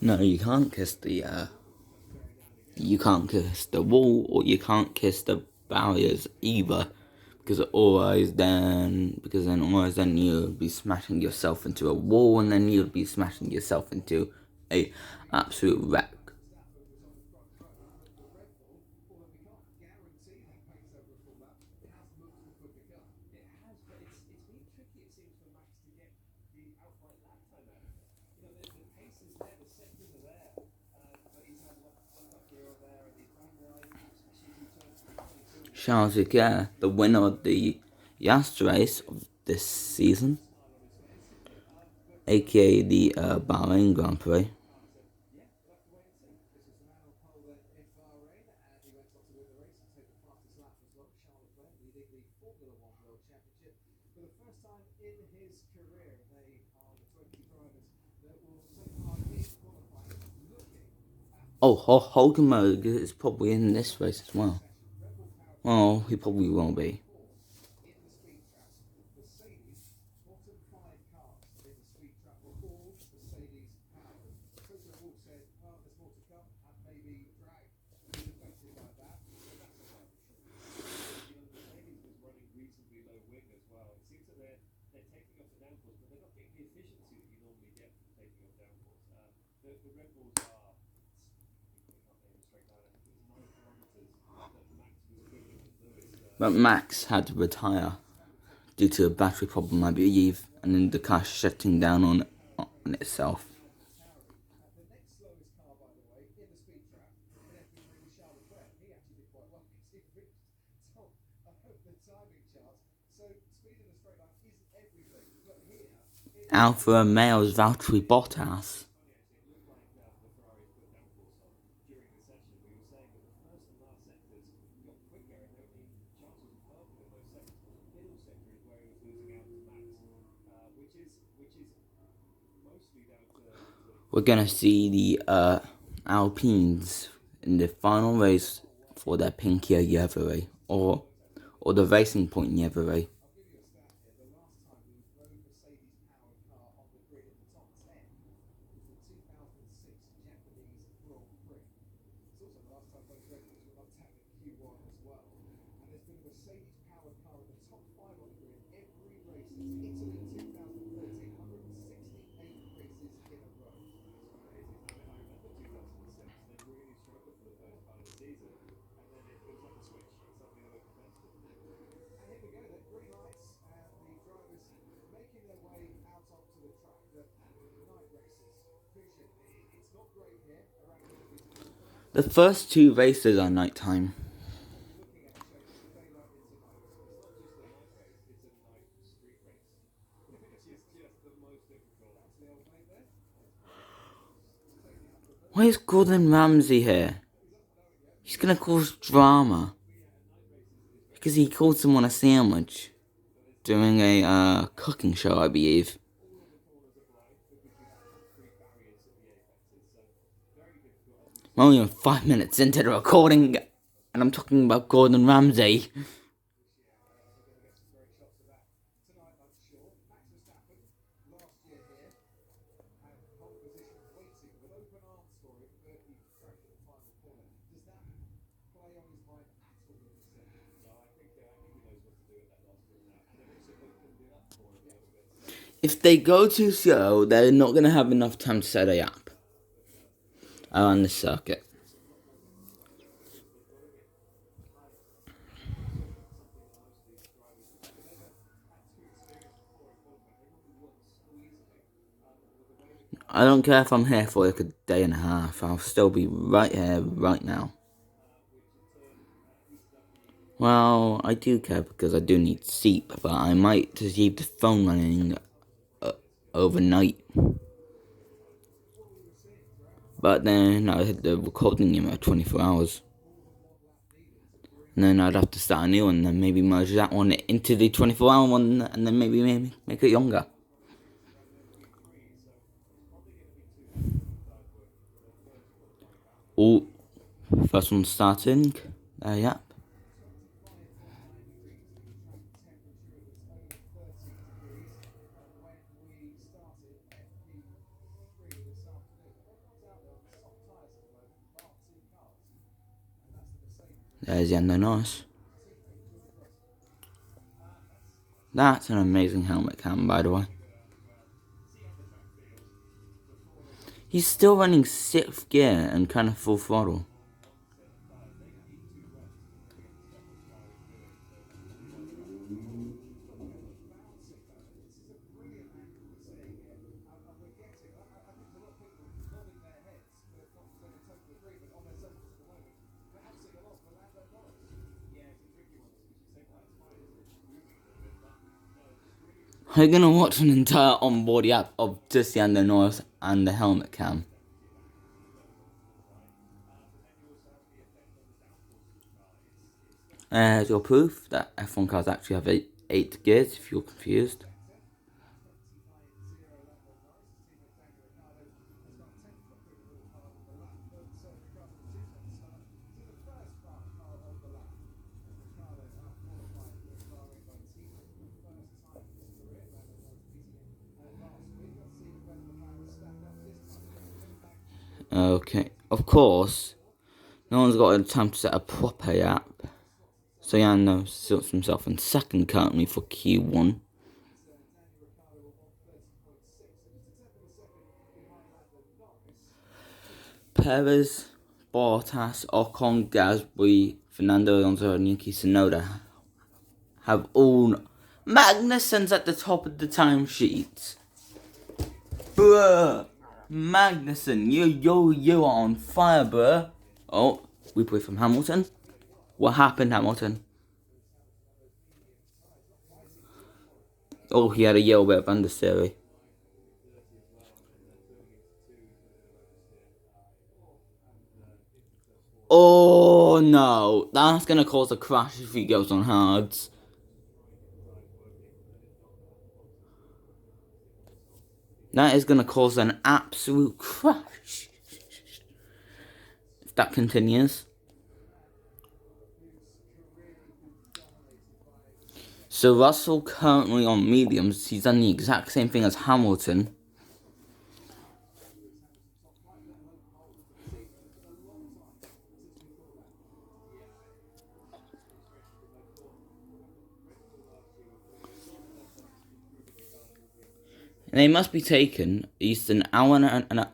No, you can't kiss the wall, or you can't kiss the barriers either, because then you'll be smashing yourself into a wall, and then you'll be smashing yourself into a absolute wreck. Charles Leclerc, the winner of the last race of this season, aka the Bahrain Grand Prix. Oh, Hulkenberg is probably in this race as well. Well, he probably won't be. But Max had to retire due to a battery problem, I believe, and then the car shutting down on itself. Alfa Romeo's Valtteri Bottas. We're gonna see the Alpines in the final race for their Pinkia livery, or the Racing Point livery. The first two races are nighttime. Why is Gordon Ramsay here? He's gonna cause drama because he called someone a sandwich during a cooking show, I believe. We're only 5 minutes into the recording, and I'm talking about Gordon Ramsay. If they go too slow, they're not going to have enough time to set it up around the circuit. I don't care if I'm here for like a day and a half, I'll still be right here, right now. Well, I do care because I do need sleep, but I might just leave the phone running overnight. But then I had the recording limit at 24 hours. And then I'd have to start a new one and then maybe merge that one into the 24-hour one and then maybe make it younger. Oh, first one starting. Yep. There's Lando Norris. That's an amazing helmet cam, by the way. He's still running 6th gear and kind of full throttle. I'm gonna watch an entire onboard app of just Lando Norris and the helmet cam. There's your proof that F1 cars actually have 8 gears, if you're confused. Okay, of course, no one's got the time to set a proper app. So Lando sorts himself in 2nd currently for Q1. Perez, Bottas, Ocon, Gasly, Fernando Alonso and Yuki Tsunoda have all... Magnussen's at the top of the timesheet. Bruh! Magnussen, you are on fire, bruh. Oh, we play from Hamilton. What happened, Hamilton? Oh, he had a little bit of understeer. Oh no, that's gonna cause a crash if he goes on hards. That is gonna cause an absolute crash if that continues. So Russell currently on mediums, he's done the exact same thing as Hamilton. And they must be taken East an hour and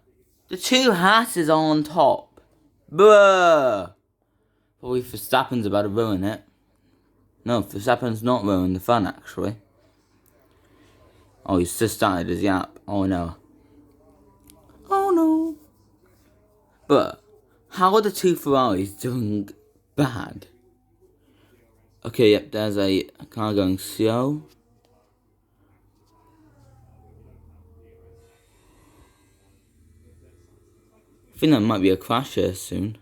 the 2 Hasses are on top. Bruh! Probably Verstappen's about to ruin it. No, Verstappen's not ruined the fun, actually. Oh, he's just started his yap. Oh no. Oh no. But, how are the 2 Ferraris doing bad? Okay, yep, there's a car going slow. I think there might be a crash here soon.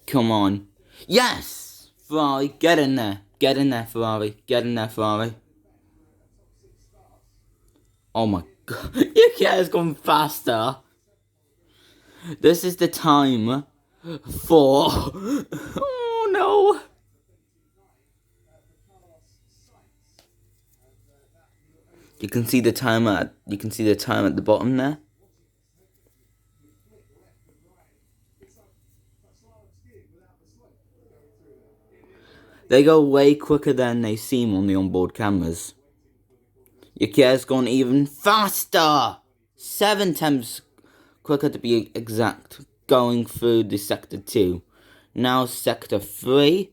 Come on. Yes! Ferrari, get in there. Get in there, Ferrari. Get in there, Ferrari. Oh my god. Yuki has gone faster. This is the time for... Oh no. You can see the time at the bottom there. They go way quicker than they seem on the onboard cameras. Yuki has gone even faster! 7 times quicker to be exact, going through the sector 2. Now sector 3,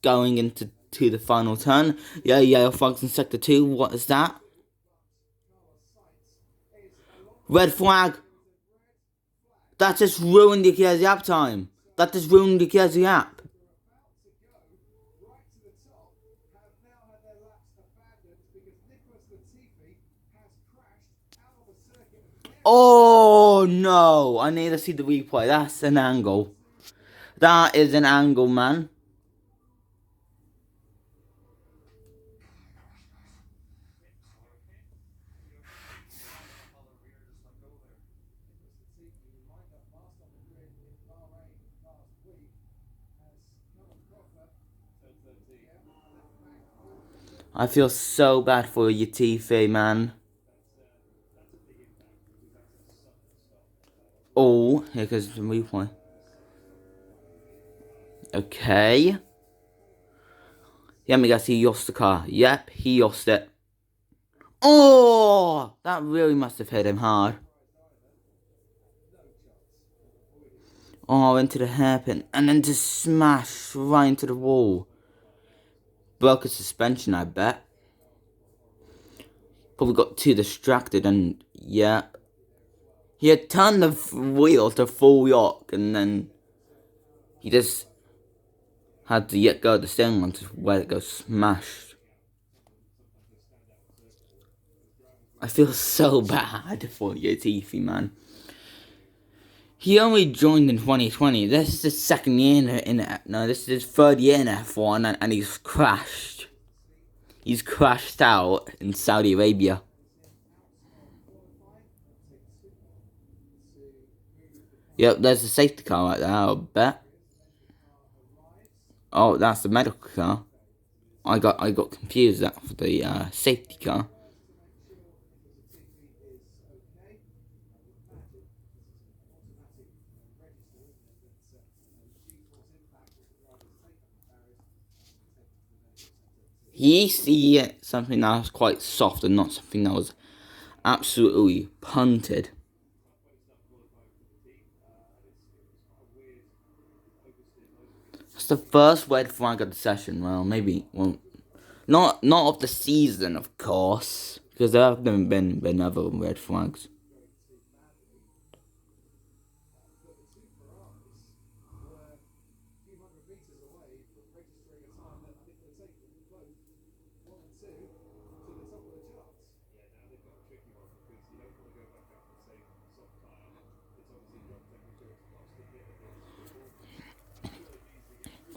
going into the final turn. Yeah, flags in sector 2, what is that? Red flag! That just ruined Yuki's yap time. That just ruined Yuki's yap. Oh no! I need to see the replay. That's an angle. That is an angle, man. I feel so bad for your TV, man. Oh, here goes the replay. Okay. Let me guess, he lost the car. Yep, he lost it. Oh! That really must have hit him hard. Oh, into the hairpin. And then just smash right into the wall. Broke a suspension, I bet. Probably got too distracted and, yeah. He had turned the wheel to full lock and then he just had to let go of the steering wheel to let it go smashed. I feel so bad for Latifi, man. He only joined in 2020. This is his second year this is his third year in F1 and he's crashed. He's crashed out in Saudi Arabia. Yep, there's a safety car right there, I'll bet. Oh, that's the medical car. I got confused that for the safety car. He see something that was quite soft and not something that was absolutely punted. That's the first red flag of the session. Well, maybe not of the season, of course, because there have been other red flags.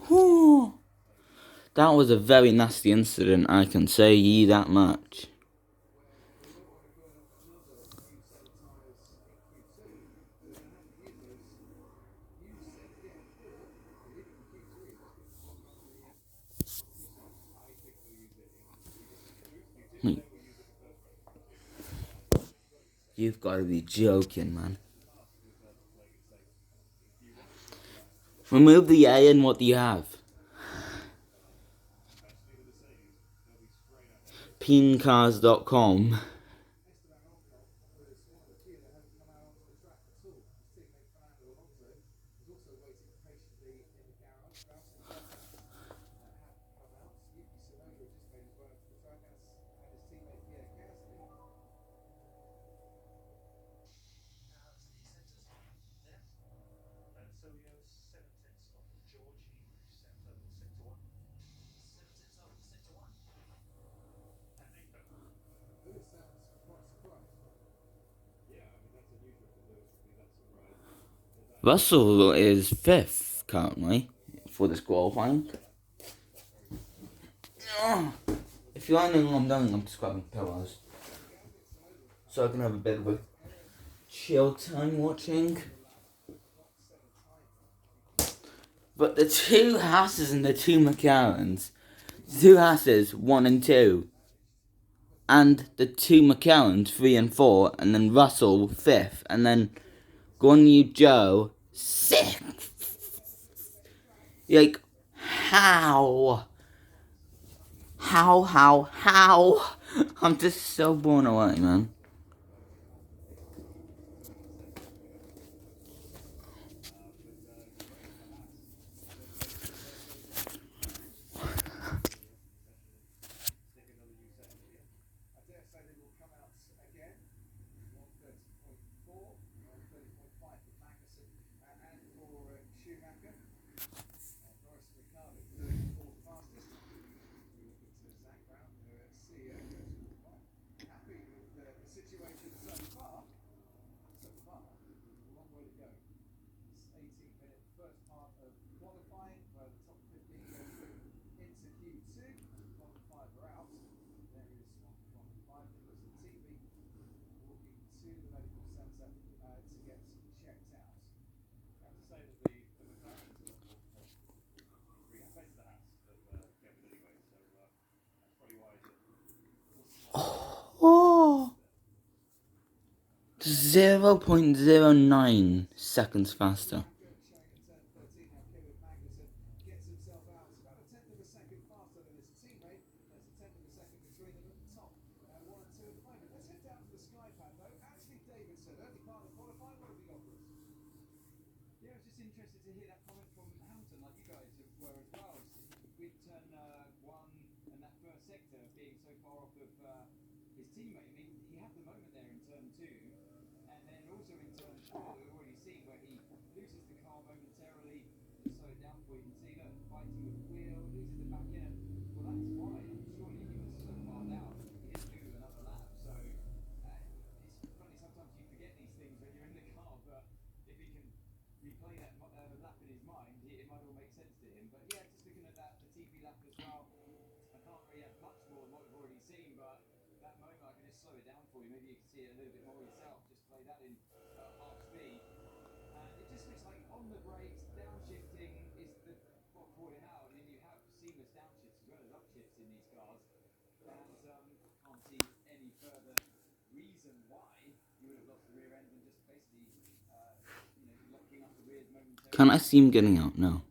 Whew. That was a very nasty incident, I can say ye that much. You've got to be joking, man. Remove the A and what do you have? Peencars.com. Russell is 5th currently for this qualifying. If you want to know what I'm doing, I'm just grabbing pillows so I can have a bit of a chill time watching. But the two Hasses and the two McLarens, the two Hasses 1 and 2, and the two McLarens 3 and 4, and then Russell 5th, and then Guan Yu Zhou 6th. Like, how? I'm just so blown away, man. 0.09 seconds faster. Can I see him getting out? No.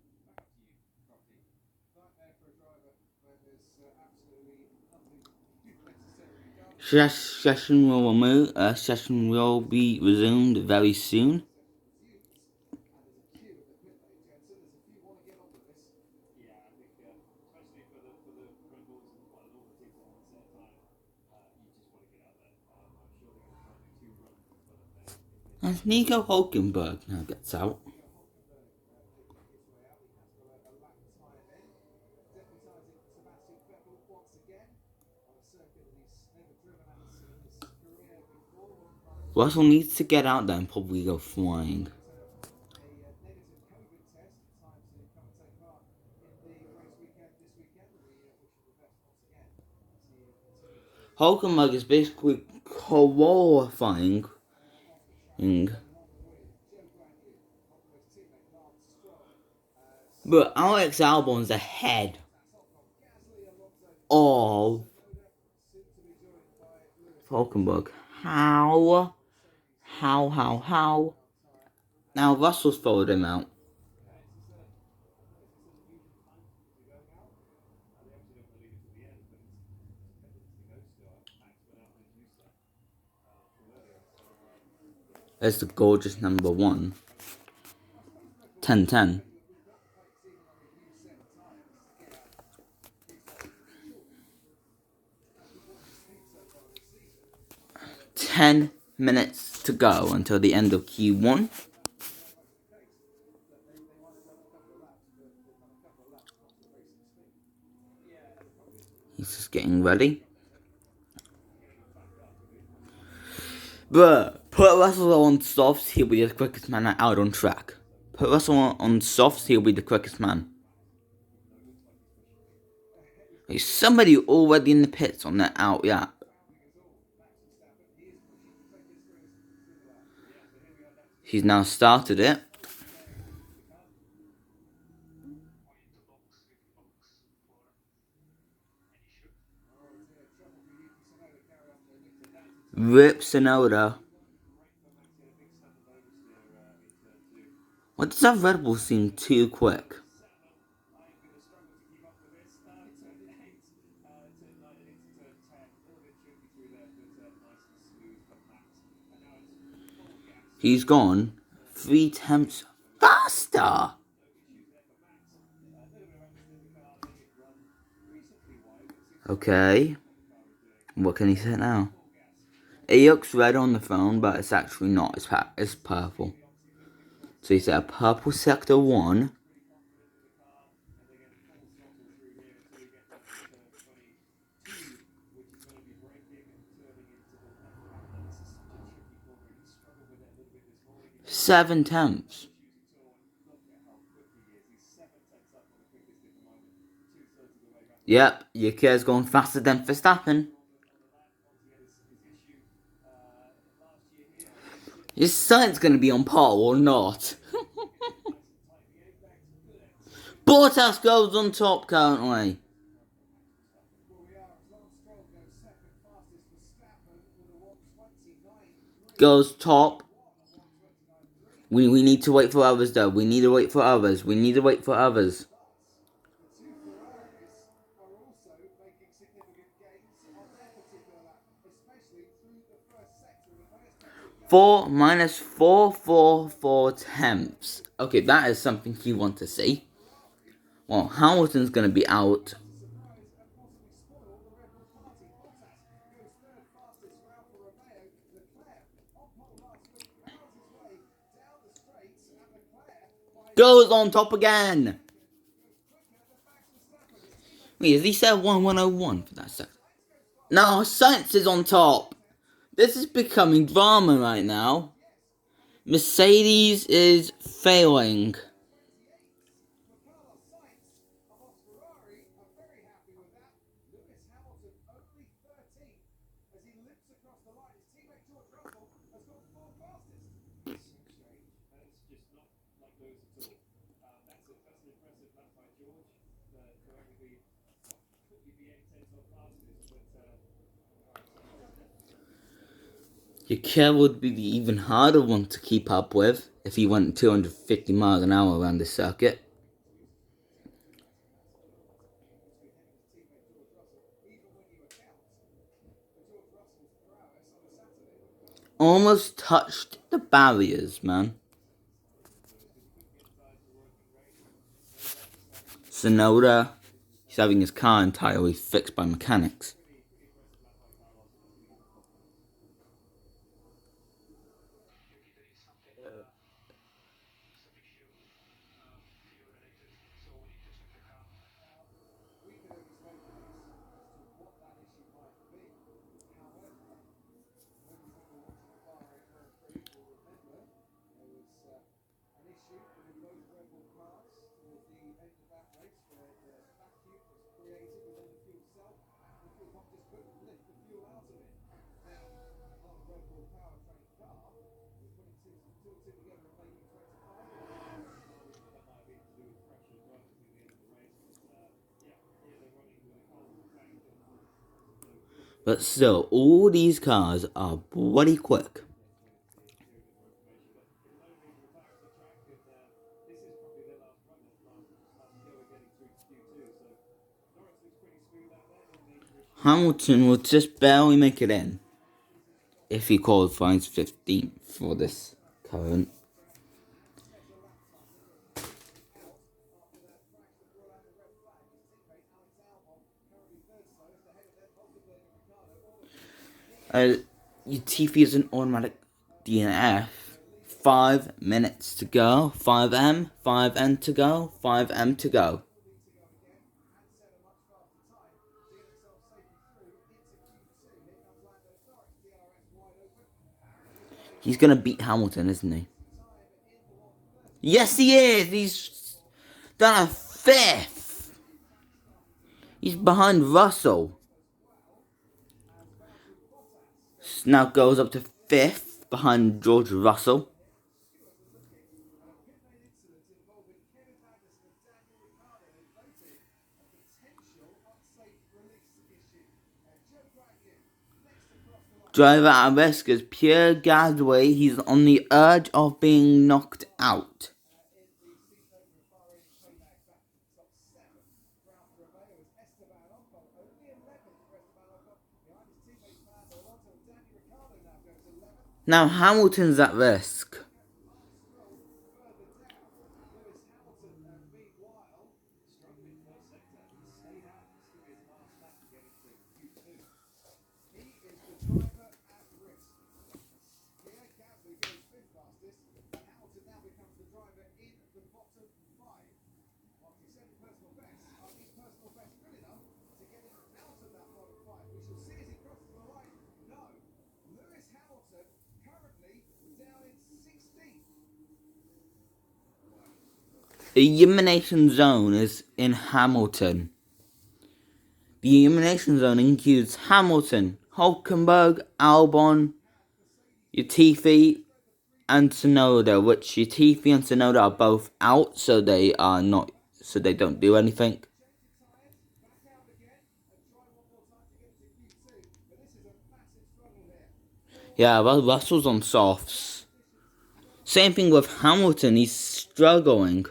Session will be resumed very soon. As Nico Hulkenberg now gets out. Russell needs to get out there and probably go flying. Hulkenberg is basically qualifying. But Alex Albon's ahead of Hulkenberg. How? Now Russell's followed him out. There's the gorgeous number 1. 10-10. Ten minutes to go until the end of Q1. He's just getting ready. But put Russell on softs, he'll be the quickest man out on track. Put Russell on softs, he'll be the quickest man. There's somebody already in the pits on that out lap. He's now started it. Rip Sonoda. Why does that Red Bull seem too quick? He's gone 3 tenths faster. Okay. What can he say now? It looks red on the phone, but it's actually not. It's purple. So he said purple sector 1. Seven tenths. Yep, your kid's going faster than Verstappen. His son's going to be on pole or not. Bottas goes on top currently. Goes top. We need to wait for others though. We need to wait for others. We need to wait for others. Four minus 444 tenths. Okay, that is something you want to see. Well, Hamilton's gonna be out. Goes on top again. Wait, has he said 1101 for that second? No, Sainz is on top. This is becoming drama right now. Mercedes is failing. Your car would be the even harder one to keep up with if he went 250 miles an hour around the circuit. Almost touched the barriers, man. Sonoda, he's having his car entirely fixed by mechanics. But still, all these cars are bloody quick. Hamilton will just barely make it in if he qualifies 15th for this current. Latifi is an automatic DNF. 5 minutes to go. 5M, 5N to go, 5M to go. He's gonna beat Hamilton, isn't he? Yes, he is! He's done a 5th! He's behind Russell. Now goes up to 5th behind George Russell. Driver at risk is Pierre Gasly. He's on the edge of being knocked out. Now Hamilton's at risk. The elimination zone is in Hamilton. The elimination zone includes Hamilton, Hulkenberg, Albon, Latifi, and Tsunoda, which Latifi and Tsunoda are both out, so they don't do anything. Yeah, well, Russell's on softs. Same thing with Hamilton, he's struggling.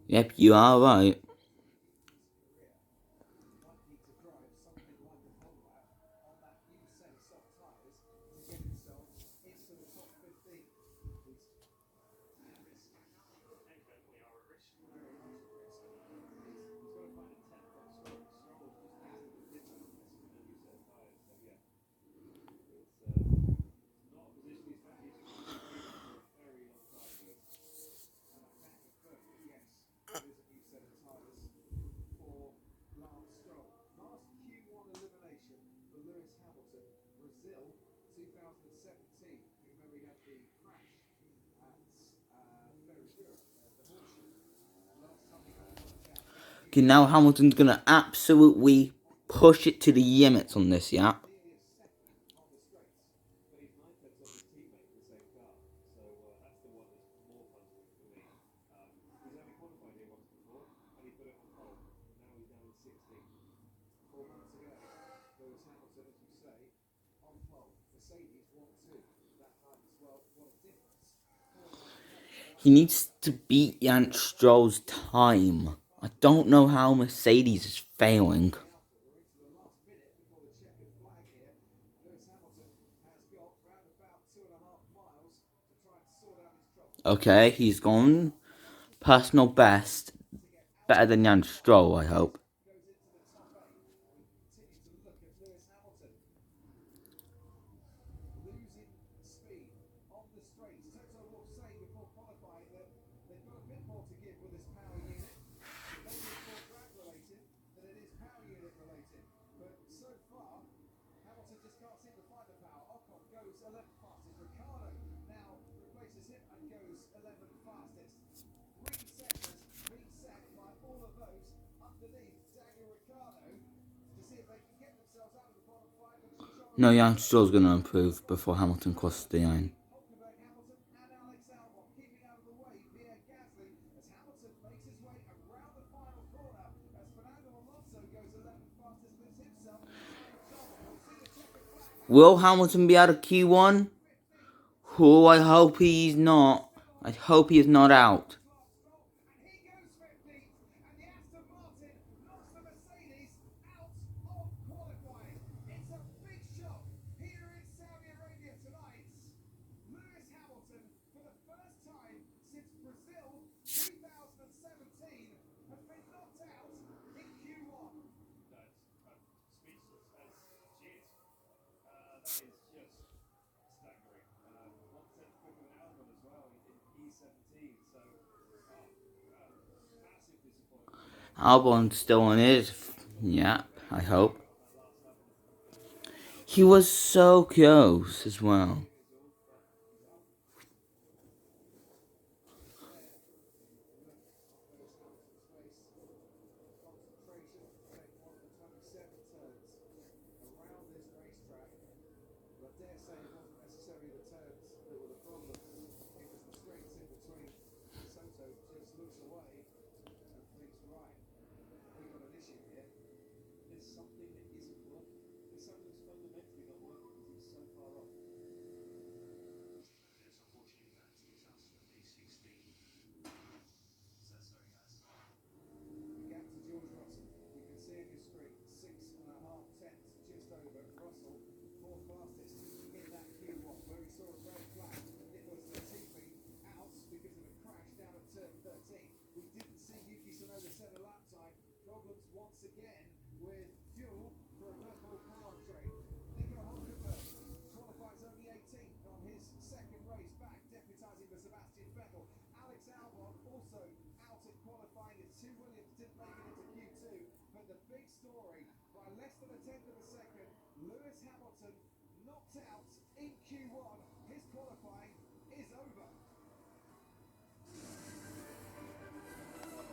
Yep, you are right. Okay, now Hamilton's gonna absolutely push it to the limits on this, yeah? He needs to beat Jan Stroll's time. I don't know how Mercedes is failing. Okay, he's gone personal best. Better than Jan Stroll, I hope. No, Jan Stroll's gonna improve before Hamilton crosses the line. Will Hamilton be out of Q1? Oh, I hope he's not. I hope he is not out. Albon's still on his. Yeah, I hope. He was so close as well. Williams didn't make it into Q2, but the big story, by less than a tenth of a second, Lewis Hamilton knocked out in Q1. His qualifying is over.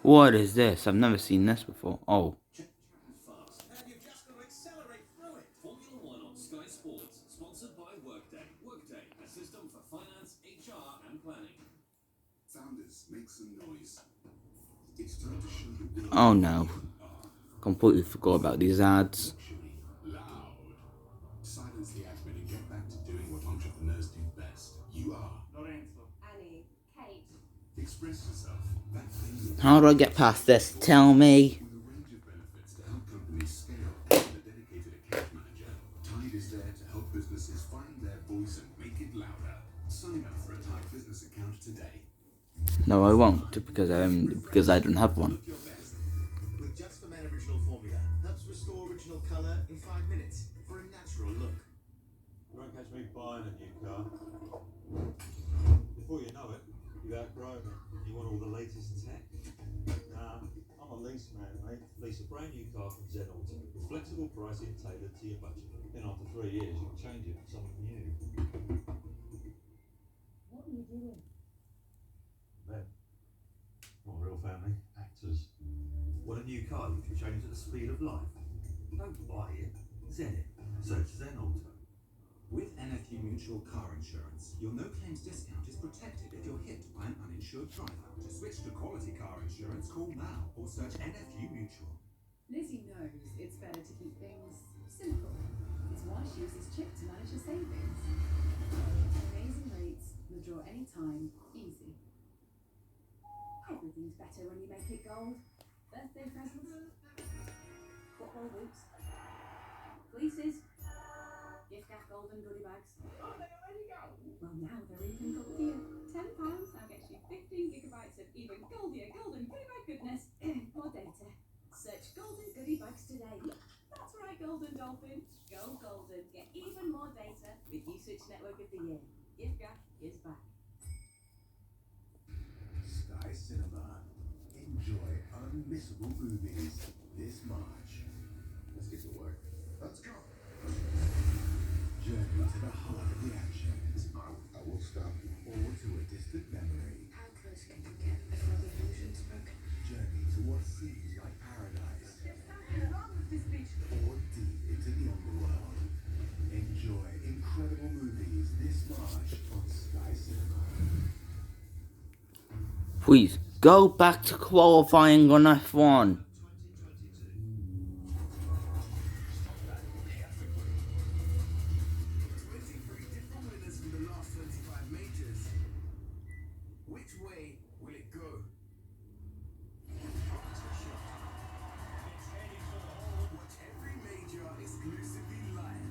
What is this? I've never seen this before. Oh. Fast, and you've just got to accelerate through it. Formula One on Sky Sports, sponsored by Workday. Workday, a system for finance, HR, and planning. Founders, make some noise. It's time to show the world. Oh no. Completely forgot about these ads. Luxury, loud. Silence the admin and get back to doing what entrepreneurs do best. You are Lorenzo, Annie, Kate. express yourself. That thing How do I get past this? Tell me. with a range of benefits to help companies scale and a dedicated account manager. Tide is there to help businesses find their voice and make it louder. Sign up for a Tide business account today. No, I won't, because I don't have one. Look your best. With Just for Men original formula, helps restore original colour in 5 minutes for a natural look. you won't catch me buying a new car. Before you know it, you've outgrown it. You want all the latest tech? Nah, I'm a lease man, mate. Lease a brand new car from Zen Auto with flexible pricing tailored to your budget. Then after 3 years, you can change it for something new. What are you doing? Them. Not a real family, actors. Want a new car you can change at the speed of light? Don't buy it, Zen it. Search Zen Auto. With NFU Mutual Car Insurance, your no-claims discount is protected if you're hit by an uninsured driver. To switch to quality car insurance, call now or search NFU Mutual. Lizzie knows it's better to keep things simple. It's why she uses Chip to manage her savings. Amazing rates, withdraw anytime, easy. Everything's better when you make it gold. Birthday presents, football boots, fleeces, gift gap golden goodie bags. Oh, they already go. Well, now they're even goldier. £10 now gets you 15 gigabytes of even goldier golden goodie bag goodness. More data. Search golden goodie bags today. That's right, Golden Dolphin. Go golden. Get even more data with Usage Network of the Year. Gift gap is back. Sky Cinema. Enjoy unmissable movies this March. Let's get to work. Let's go. Journey to the heart of the action. I will stop you. Or to a distant memory. How close can you get before the illusion's broken? Journey to what seems like paradise. Something wrong with this beach. Or deep into the underworld. Enjoy incredible movies this March on Sky Cinema. Please, go back to qualifying on F1. Which way will it go? Watch every major exclusively live.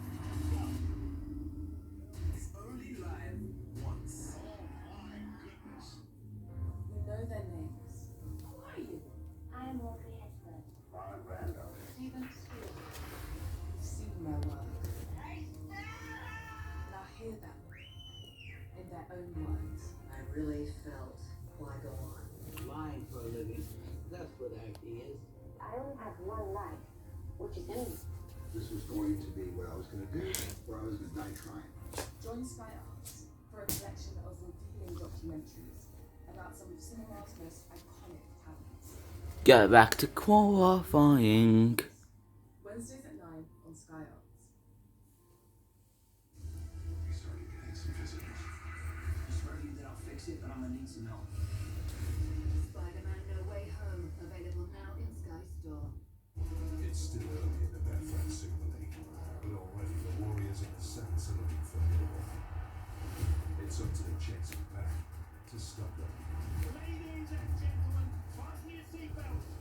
It's only live once. Oh my goodness. You know their names. Who are you? I am Audrey Hepburn. I'm Randall. Stephen Stewart. You've seen my work. Now hear them in their own words. I really felt Qui-Gon. Lying for a living. That's what acting is. I only have one life, which is me. This was going to be what I was going to do, or I was going to die trying. Join Sky Arts for a collection of revealing documentaries about some of cinema's most iconic talents. Get back to qualifying. Wednesdays at 9 on Sky Arts. We started getting some visitors. I swear to you that I'll fix it, but I'm gonna need some help. Spider-Man No Way Home, available now in Sky Store. It's still early in the Betfred Super League, but already the Warriors in the Saints are looking for more. It's up to the Jets and Pack to stop them. Ladies and gentlemen, fasten your seatbelts.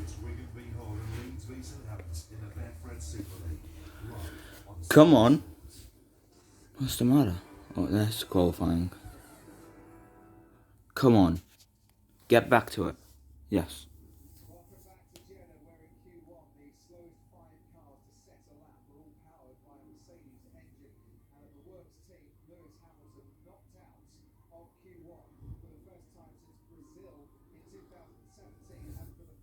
It's Wigan v Hull and Leeds v St Helens in the Betfred Super League. Live on Come on. What's the matter? Oh, that's qualifying. Come on. Get back to it. Yes. Welcome back to Jeddah, where in Q1 the slowest 5 cars to set a lap were all powered by a Mercedes engine. And of the works team, Lewis Hamilton knocked out of Q1 for the first time since Brazil in 2017, and for the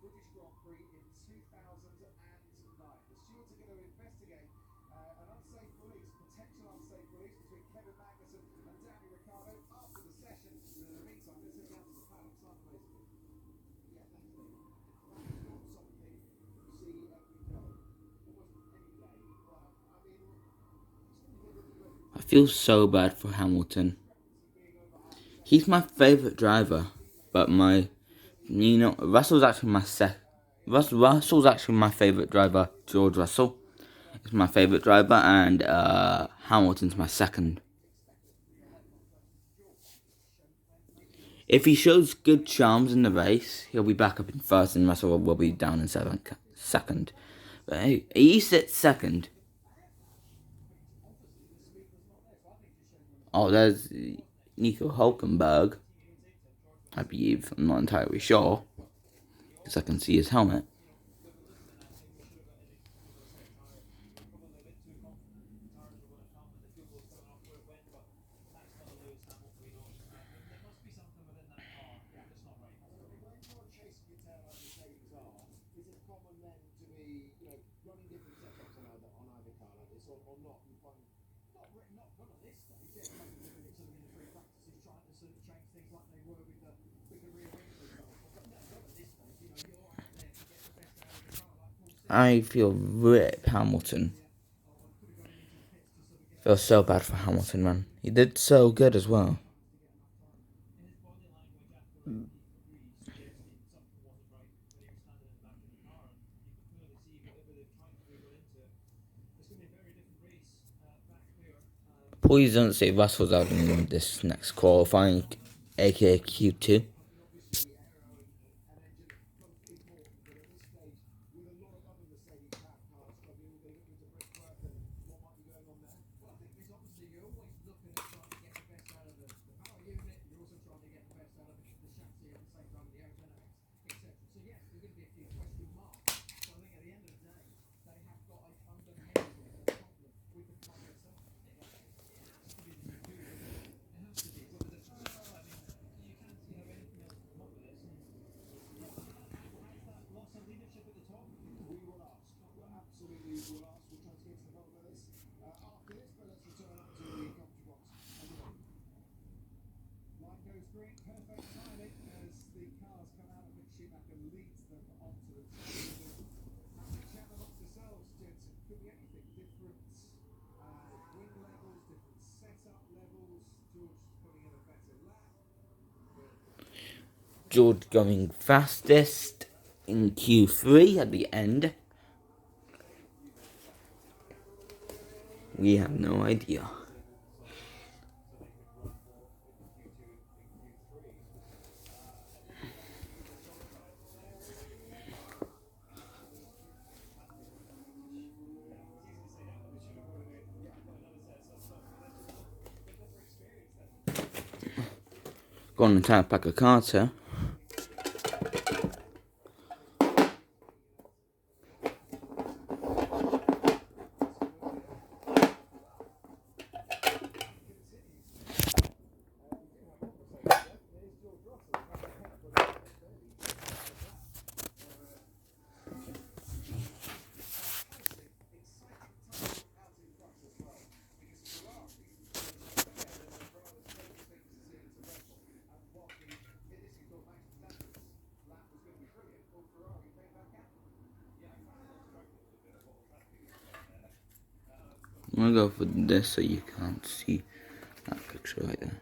British Grand Prix in 2009. The stewards are going to investigate an unsafe release, potential unsafe release between Kevin Magnussen and Danny Ricciardo after the session. But in the meantime, let's head down to the paddock. Simon Mason. Yeah, thanks, Steve. That's not something you see every day. Almost any day. But, I mean, I feel so bad for Hamilton. He's my favourite driver, but Russell's actually Russell's actually my favourite driver. George Russell is my favourite driver, and Hamilton's my second. If he shows good charms in the race, he'll be back up in first, and Russell will be down in second. But hey, he sits second. Oh, there's Nico Hulkenberg. I believe. I'm not entirely sure, because I can see his helmet. is it common then to be, running different setups on either car like this, or not? You find not at this stage. Yeah, maybe doing it sort of in the free practices, trying to sort of change things like they were with the rear wing, for example. But no, not at this stage. You're out there to get the best out of the car, like Paul said. I feel rip Hamilton. Feel so bad for Hamilton, man. He did so good as well. Please don't say Russell's out in this next qualifying, aka Q2. Perfect timing as the cars come out of Mick Schumacher leads them onto the track. Having a chat amongst yourselves, gents, it could be anything. Different wing levels, different setup levels. George putting in a better lap. George going fastest in Q3 at the end. We have no idea. Going to tap back a Carter. I'm gonna go for this so you can't see that picture right there.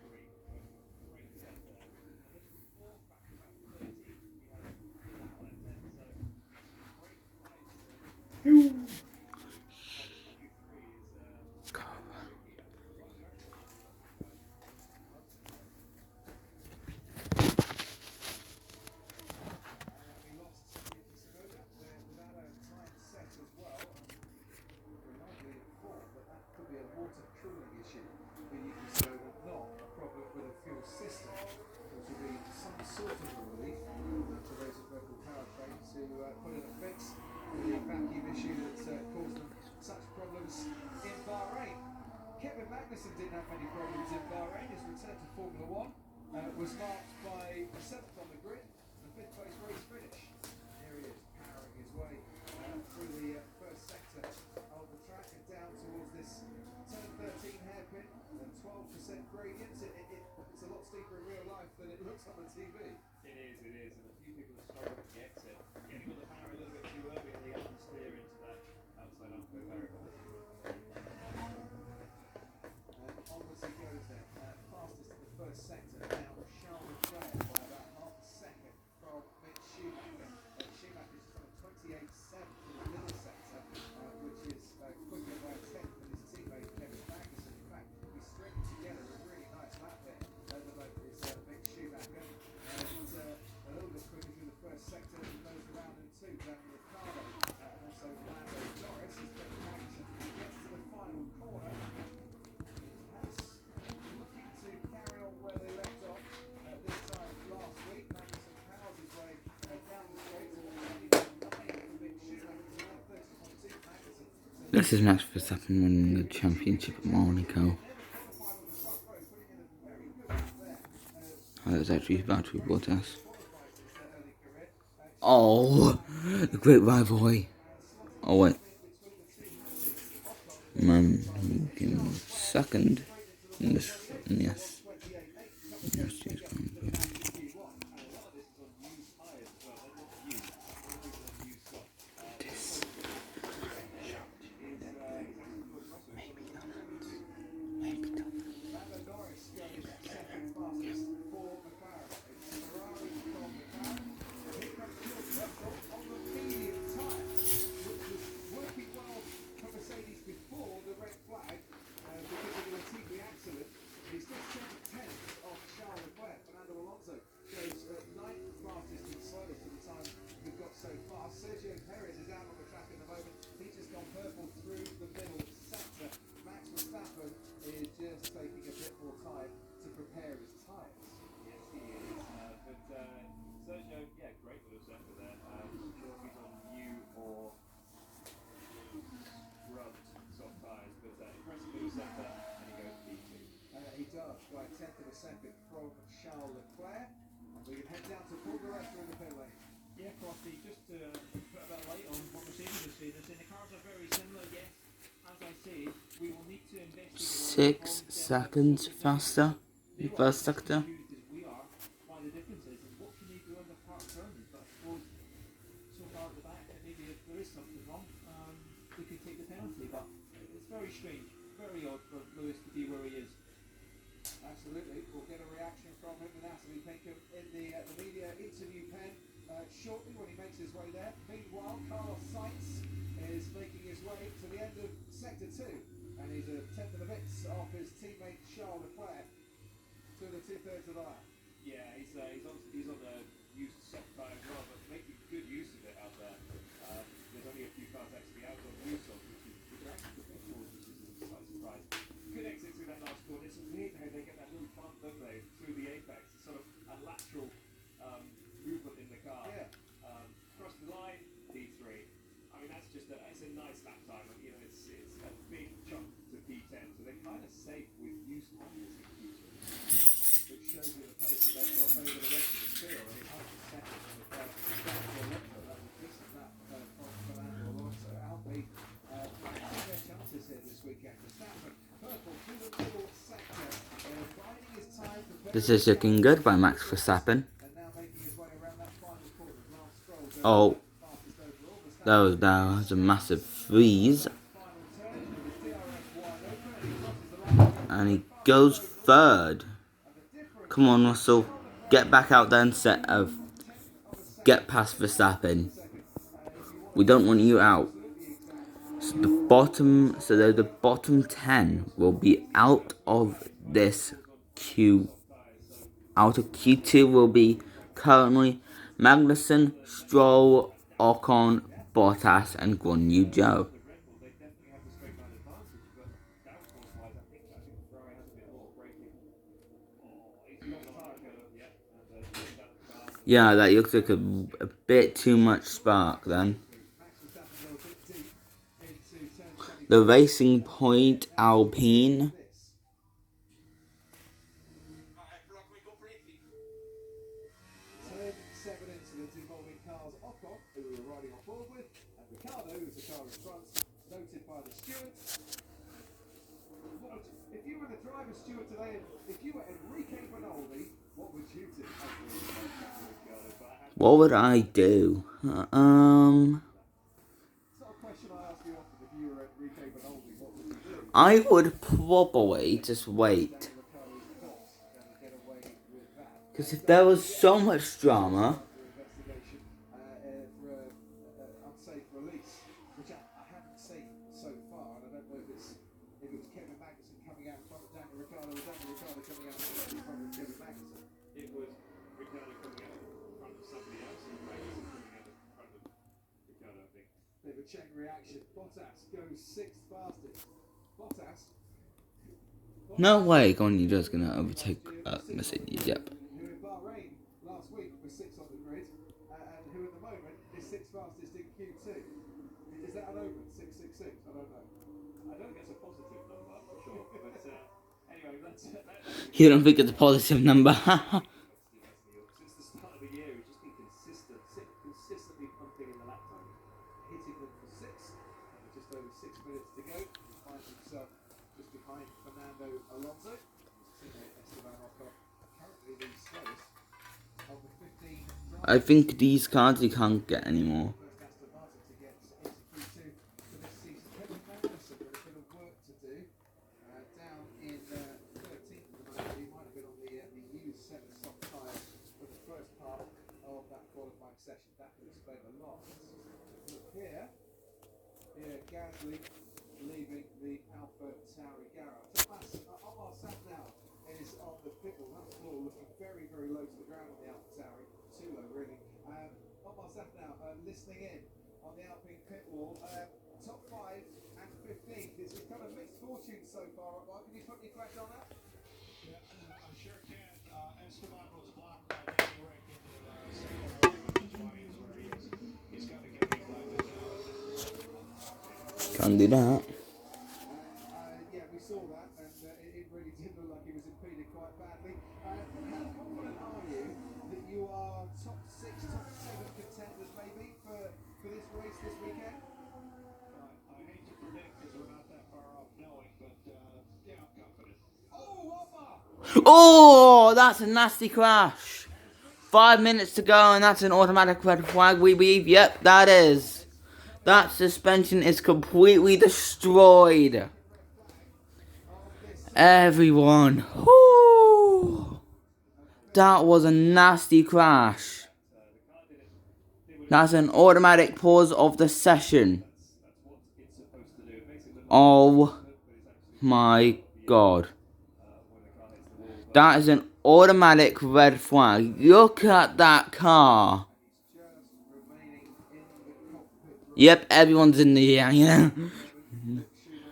Kevin Magnussen didn't have many problems in Bahrain. His return to Formula One was marked by a 7th on the grid and a 5th place race finish. Here he sector of the track and down towards this turn 13 hairpin and 12% gradients. It's a lot steeper in real life than it looks on the TV. It is, and a few people have struggled to get it. Getting on the power a little bit too early and they understeer into that outside uphill area. Onwards he goes then, fastest in the first sector. Now Charles Leclerc by about half a second from Mick Schumacher. Schumacher's just on a 28.7 in the middle sector, which is quicker by a tenth than his teammate Kevin Magnussen. In fact, he's stringing together a really nice lap there at the moment is Mick Schumacher. And a little bit quicker through the first sector than those around him too. Daniel Ricciardo and also Lando Norris as Kevin Magnussen gets to the final corner. Looking to carry on where they left off this time last week. Magnussen powers his way down the straight to 29 for Mick Schumacher to 30.2 Magnussen. This is Max Verstappen winning the championship at Monaco. Oh, that's actually about to be Bottas. Oh, the great rivalry. Oh wait. Man, who came second in this, yes. Yes, he's going to. This. Maybe Sergio Perez is out on the track at the moment. He's just gone purple through the middle sector. Max Verstappen is just taking a bit more time to prepare his tyres. Yes, he is. But Sergio, yeah, great little sector there. Sure he's on new or rubbed soft tyres, but impressive little sector, and he goes P2. He does, by a tenth of a second from Charles Leclerc. And we can head down to Paul di Resta in the pit lane. Yeah, Crosby, just to put a bit of light on what Mercedes are saying. The cars are very similar, yes. As I say, we will need to investigate 6 seconds faster in first sector. we are, why the difference is, and what can they do on the part turns. But I suppose so far at the back, maybe if there is something wrong, we could take the penalty. But it's very strange, very odd for Lewis to be where he is. Absolutely, we'll get a reaction from him and Natalie Pinkham in the media interview pen shortly when he makes his way there. Meanwhile, Carlos Sainz is making his way to the end of sector 2, and he's a tenth of a bit off his teammate Charles Leclerc to the 2/3 of the lap. Yeah, he's on the used soft tyre as well, but making good use of it out there. There's only a few cars actually out on new soft, which are actually good forward, which is a slight surprise. Good exit through that last corner. It's weird how they get that little bump, don't they, through the apex. It's sort of a lateral movement in the car. Yeah. Across the line, P3. I mean, that's just it's a nice lap time. You know, it's a big jump to P10, so they're kind of safe with used tyres in Q2. Which shows you the pace that they've got over the rest of the field. I mean, half a second from the down to Alonso. That was a decent lap from Fernando Alonso. Albeit, taking their chances here this weekend. Verstappen, purple through the middle sector, biding his time for This is looking good by Max Verstappen. and now making his way around that final corner. Lance Stroll goes Oh, fastest overall. that was a massive freeze. Final turn with his DRS wide open, and he crosses the line. And he goes third. Come on, Russell. Get back out there instead of get past Verstappen. We don't want you out. So the bottom 10 will be out of this Q. Out of Q2 will be currently Magnussen, Stroll, Ocon, Bottas, and Guan Yu Zhou. They definitely have the straight line advantage, but downforce-wise, I think Ferrari has a bit more braking. Oh, he's got the tyre go, yeah, and that car. Yeah, that looks like a bit too much spark then. The Racing Point Alpine. Turn 7 incident involving cars Ocon, who we were riding on board with, and Ricciardo, who's the car in front, driver Stewart today. If you were Enrique Benoldi, what would you do? What would I do? It's not a question I ask you often. If you were Enrique Benoldi, what would you do? I would probably just wait. Because if there was so much drama, Investigation for unsafe release, which I haven't seen so far, and I don't know if it was Kevin Magnussen coming out in front of Daniel Ricciardo, or Daniel Ricciardo coming out in front of Kevin Magnussen. It was Ricciardo coming out in front of somebody else and Magnussen coming out in front of Ricciardo, I think. Bit of a chain reaction. Bottas goes sixth fastest. Bottas. no way Gony's just gonna overtake Mercedes. Yep. Who in Bahrain last week was sixth on the grid, and who at the moment is sixth fastest in Q2. Is that an open 666? I don't know. I don't think it's a positive number for sure, but anyway, that's You don't think it's a positive number? since the start of the year, he's just been consistently pumping in the lap time. Hitting them for six, and with just over 6 minutes to go, he finds himself just behind Fernando Alonso. His teammate Esteban Ocon, currently the slowest of the 15 drivers. I think these cars you can't get anymore. First Aston Martin to get into Q2 for this season. Kevin Magnussen with a bit of work to do. Down in 13th at the moment. He might have been on the used set of soft tyres for the first part of that qualifying session. That could explain a lot. Look here. Gasly leaving the Alpha Tauri garage. Omar Safnauer is on the pit wall. That floor looking very, very low to the ground on the Alpha Tauri. Too low, really. Omar Safnauer listening in on the Alpine pit wall. Top 5 and 15th. It's kind of mixed fortune so far. Can you put your flash on that? Yeah, I sure can. Esteban was blocked by Danny Rick in the second round, which is why he's where he is. He's got to get me back to Can't do that. Yeah, we saw that, and it really did look like he was impeded quite badly. How confident are you that you are top 6, top 7 contenders maybe for this race this weekend? I hate to predict because we're not that far off knowing, but yeah, I'm confident. Oh, Omar! Oh, that's a nasty crash. 5 minutes to go, and that's an automatic red flag, we believe. Yep, that is. That suspension is completely destroyed. Everyone. Whoo. That was a nasty crash. That's an automatic pause of the session. Oh my god. That is an automatic red flag. Look at that car. Yep, everyone's in the air, yeah.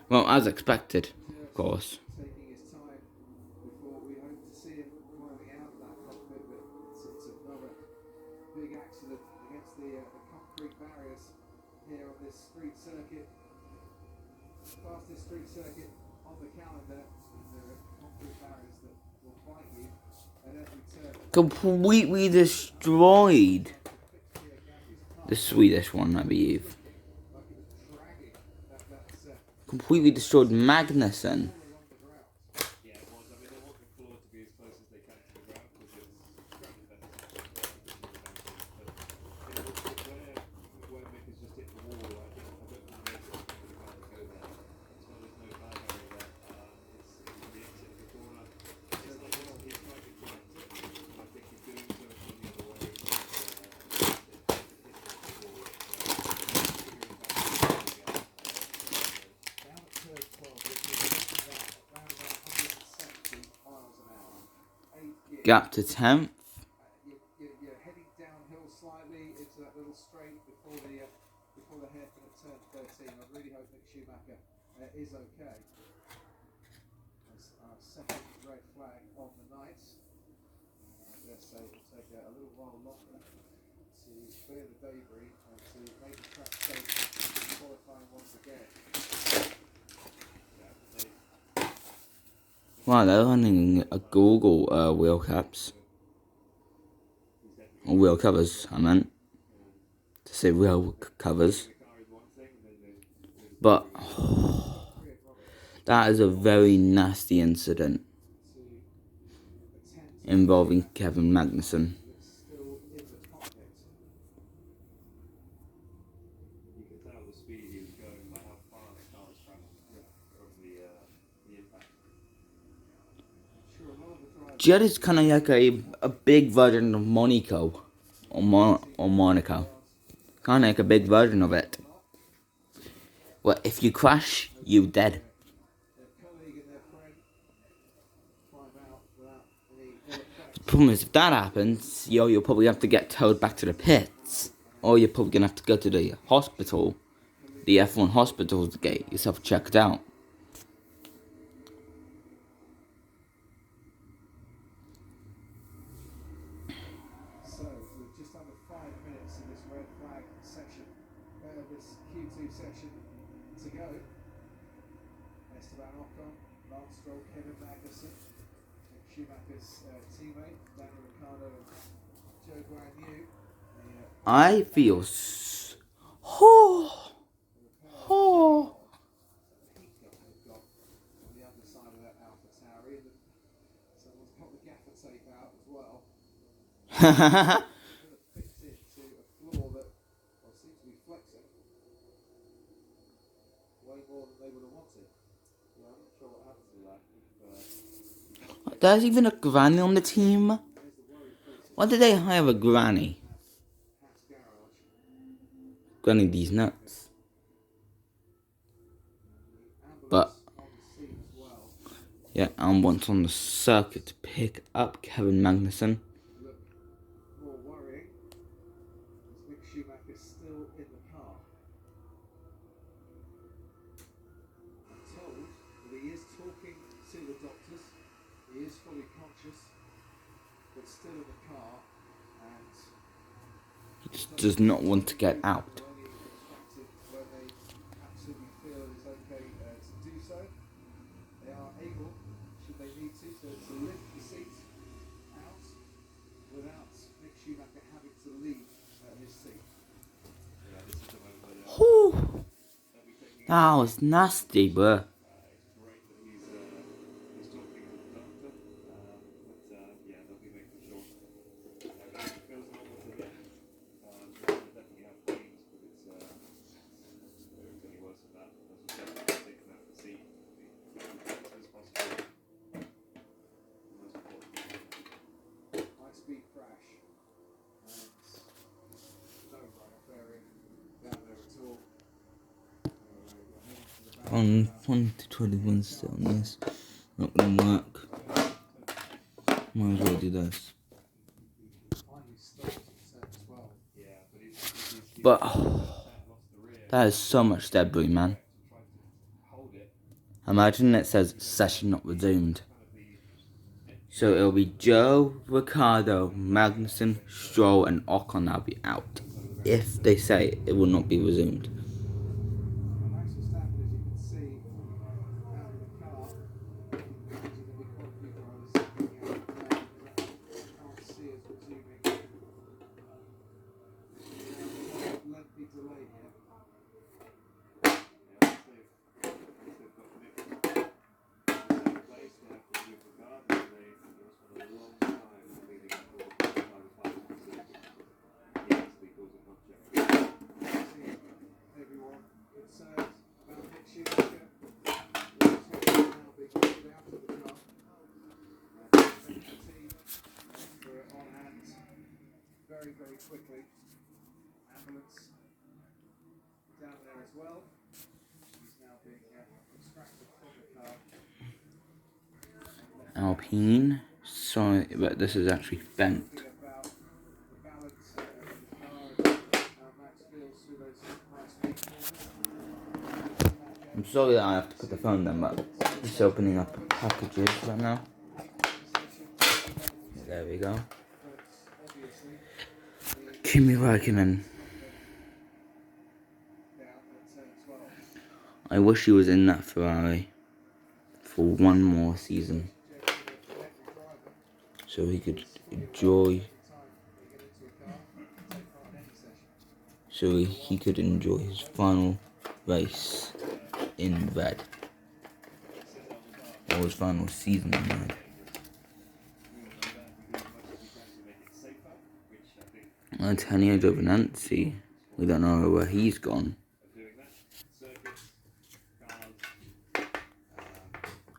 Well, as expected, of course. Taking his time before we hope to see him climbing out of that cockpit, but it's another big accident against the concrete barriers here on this street circuit. Fastest street circuit on the calendar. There are concrete barriers that will bite you at every turn. Completely destroyed. The Swedish one, I believe. Completely destroyed Magnussen. Yeah, it was. I mean, they want the floor to be as close as they can to the ground because it's slightly better but where Mick has just hit the wall, I don't think Mick's going to be able to go there. That's why there's no car barrier there. It's the exit of the corner. It's like he's slightly flanked it, but I think he's doing so from the other way. Down at curve 12, which is looking at around about 170 miles an hour. 8th gear. Gap to 10th. You're heading downhill slightly into that little straight before the hairpin at turn 13. I really hope Mick Schumacher is okay. That's our second red flag on the night. I dare say it will take a little while longer to clear the debris and to make the track safe qualifying once again. Wow, they're running a Google wheel caps. Or wheel covers, I meant. To say wheel covers. But That is a very nasty incident involving Kevin Magnussen. still in the cockpit. You can tell the speed he was going by how far the car was travelling from the impact. Sure, a lot of the drivers Jed is kind of like a big version of Monaco, or Monaco. Kind of like a big version of it. Well, if you crash, you dead. their colleague and their friend climb out without any ill effects. Problem is, if that happens, you'll probably have to get towed back to the pits, or you're probably gonna have to go to the hospital, the F1 hospital, to get yourself checked out. So, with just under 5 minutes in this red flag section, this Q2 section to go. Esteban Ocon, Lance Stroll, Kevin Magnussen, Mick Schumacher's teammate, Daniel Ricciardo and Joe Guan Yu. I feel They've got on the underside of that Alpha Tauri, and someone's got the gaffer tape out as well. Fixed it to a floor that seems to be flexing way more than they would have wanted. Yeah, I'm not sure what happens to that. There's even a granny on the team. Why did they hire a granny? Granny these nuts. But yeah, ambulance on the circuit to pick up Kevin Magnussen. Look more worrying as Mick Schumacher's still in the car. I'm told that he is talking to the doctors, he is fully conscious, but still in the car, and He just does not want to get out. will only instructed when they absolutely feel it is okay to do so. They are able, should they need to lift the seat out without Mick Schumacher having to leave his seat. Yeah, this is the moment where Whew. they'll be taking That was nasty, bro. it's great that he's talking to the doctor, but yeah, they'll be making sure everything feels normal to them. They definitely have pains, but it's any worse than that. As you said, taking out the seat, as fast as possible. Most important. High speed crash and no right bearing down there at all. On 1 to 21 still on this. Not gonna work. Might as well do this. Finally stopped at turn 12. Yeah, but he's But lost the rear. that is so much debris, man. Tried to hold it. Imagine it says session not resumed. So it'll be Joe, Ricciardo, Magnussen, Stroll, and Ocon that'll be out. If they say it will not be resumed. Max Verstappen, as you can see, out of the car. There's going to be quite a few drivers getting out of the car. Can't see us resuming. Lengthy delay here. Yeah, they've got Nick in the same place there for Super Car. They spent a long time leading up to what the car was like. He actually calls it not check. See everyone concerned about Mick Schumacher. Now being pulled out of the car. The team were on hand very, very quickly. Ambulance down there as well. He's now being extracted from the car. Alpine. Sorry, but this is actually bent. About the balance of the car and how Max feels through those high speed corners. I'm sorry that I have to put the phone down, but just opening up packages right now. There we go. Kimi Räikkönen. I wish he was in that Ferrari for one more season, so he could enjoy. His final race in red. before his final season ended. Antonio Giovinazzi, we don't know where he's gone.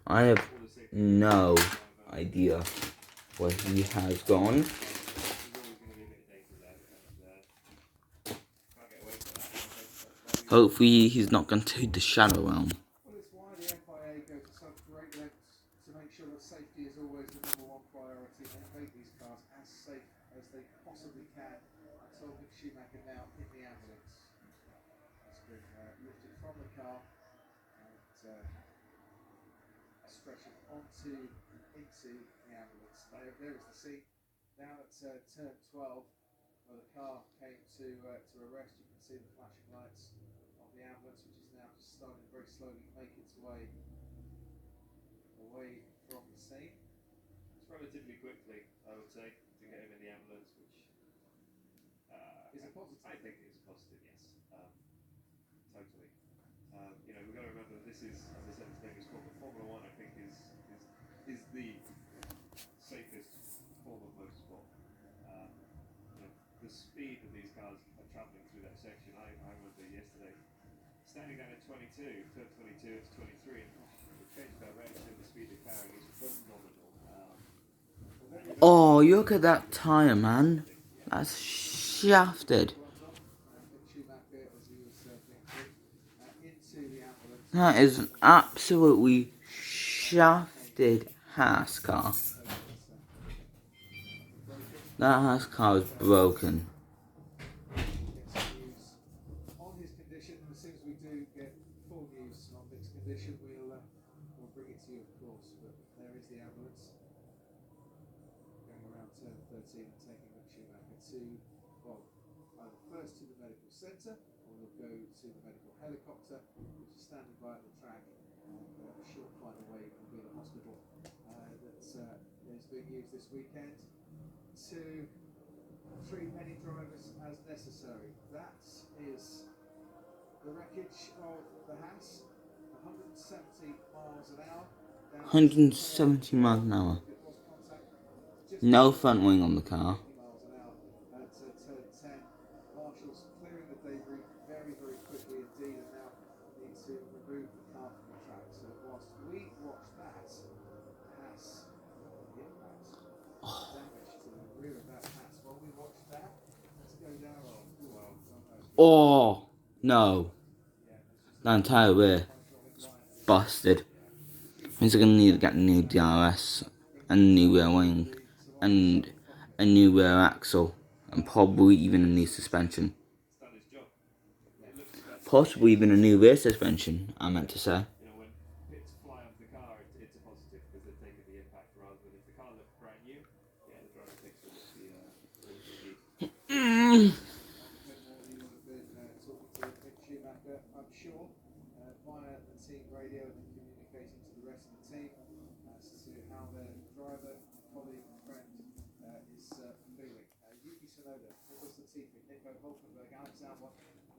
I have no idea where he has gone. Hopefully he's not gone to the Shadow Realm. Well, it's why the FIA go to such great lengths to make sure that safety is always the number one priority and make these cars as safe as they possibly can. Until Mick Schumacher now in the ambulance has been lifted from the car and stretched onto into the ambulance. There is the scene down at turn 12 where the car came to arrest. You can see the flashing lights of the ambulance, which is now just starting to very slowly make its way away from the scene. It's relatively quickly, I would say, to get him in the ambulance, which is a positive. I think is a positive, yes. Totally. You know, we've got to remember that this is, as I said, it's dangerous sport, but Formula One, I think, is the safest form of motorsport. You know, the speed that these cars are travelling through that section, I remember yesterday standing down at 22, turn 22 to 23, and the change of direction, the speed they're carrying is phenomenal. Oh, look at that tyre, man. That's shafted. That is an absolutely shafted Haas car. That Haas car is broken. On his condition, and as soon as we do get full news on Mick's condition, we'll bring it to you, of course. But there is the ambulance going around turn 13 and taking Mick Schumacher to, well, either first to the medical centre, or we'll go to the medical helicopter, which is standing by at the track. A short flight away will be the hospital that is being used this weekend to treat any drivers as necessary. That is the wreckage of the Haas, 170 miles an hour. 170 miles an hour. No front wing on the car. Miles an hour at turn 10. Marshals clearing the debris very, very quickly indeed, and now need to remove the car from the track. So whilst we watch that, Haas, the impact, damage to the rear of that Haas. While we watch that, let's go down. Oh, no. That entire rear is busted. Means they're going to need to get a new DRS, and a new rear wing, and a new rear axle, and probably even a new suspension. Possibly even a new rear suspension, I meant to say. You know, when bits fly off the car, it's a positive because they're taking the impact, rather than if the car looked brand new, yeah, the driver takes the heat. I'm sure, via the team radio, and then communicating to the rest of the team as to how their driver, colleague, friend is feeling. Yuki Tsunoda, Nicholas Latifi, Nico Hulkenberg, Alex Albon,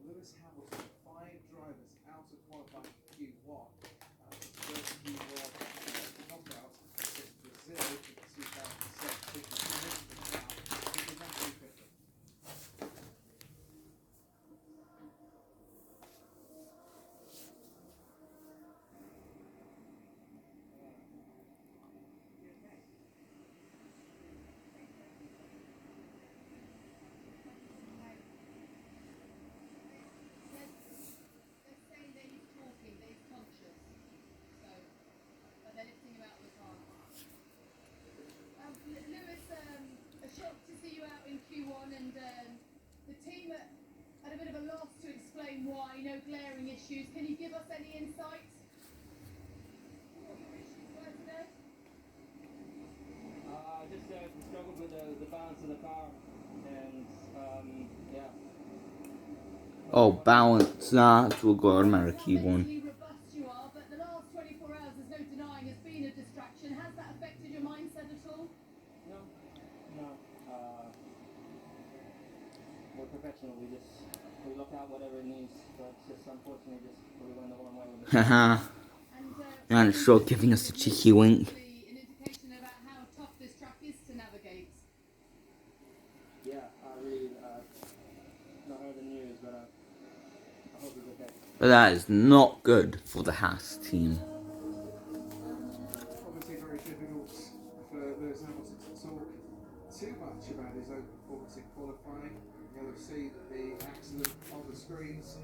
Lewis Hamilton, 5 drivers out of qualifying Q1. First Q1 knockout since Brazil in 2017. He did not do fifth. Lewis, a shock to see you out in Q1, and the team at a bit of a loss to explain why. No glaring issues. Can you give us any insight? What your issues were today? Just we struggled with the balance of the car, and yeah. Oh, balance. That's what got Arabia Q1. Robust you are, but the last 24 hours, there's no denying, has been a distraction. Has that affected your mindset at all? No. We're professional. We look out whatever it needs, but just unfortunately, we went the wrong way with it. Haha. And it's sort of giving us a cheeky wink. An indication about how tough this track is to navigate. Yeah, I really not heard the news, but I hope it's okay. But that is not good for the Haas team. Obviously very difficult for Lewis Hamilton to talk too much about his own performance in qualifying. You'll have seen the accident on the screens,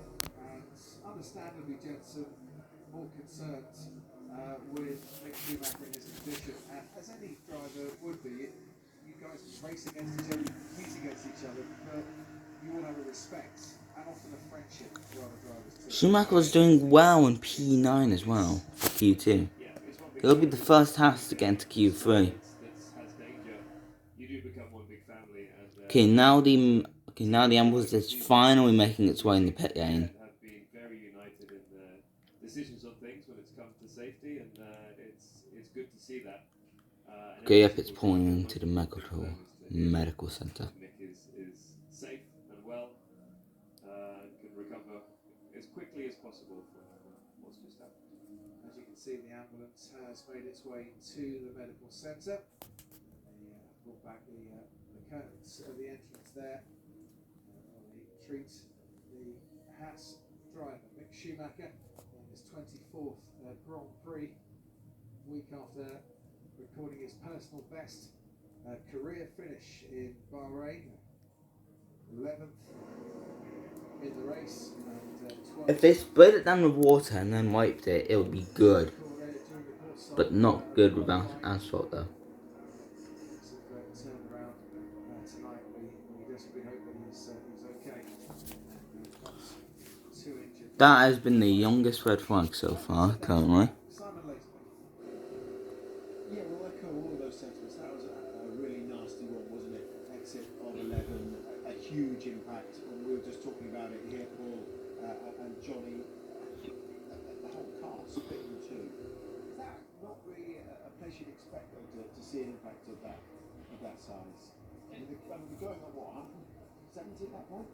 and understandably, Jensen more concerned with Mick Schumacher in his condition, and as any driver would be. You guys race against each other, compete against each other, but you all have a respect and often a friendship for other drivers too. Schumacher was doing well in P9 as well for Q2. He'll be the first Haas to get into Q3. You do become one big family, and Okay, now the ambulance is finally making its way in the pit lane. have been very united in their decisions on things when it's come to safety, and it's good to see that. Okay, yep, it's pulling into the medical center. Mick is safe and well, and can recover as quickly as possible from what's just happened. As you can see, the ambulance has made its way to the medical centre. They pulled back the curtains of the entrance there. They treat the Haas driver, Mick Schumacher, in his 24th Grand Prix, week after recording his personal best career finish in Bahrain, 11th in the race. And, 12th. If they sprayed it down with water and then wiped it, it would be good. But not good without asphalt though. Turned around tonight. We desperately hope that he's okay. Too injured. That has been the youngest red flag so far, currently. Simon Layton. Yeah, well, echo all of those sentiments. That was a really nasty one, wasn't it? Exit on 11, a huge impact. And we were just talking about it here, Paul and Johnny. The whole car split in two. Is that not really a place you'd expect, though, to see an impact of that size? I mean, we're going on what, 170 at that point?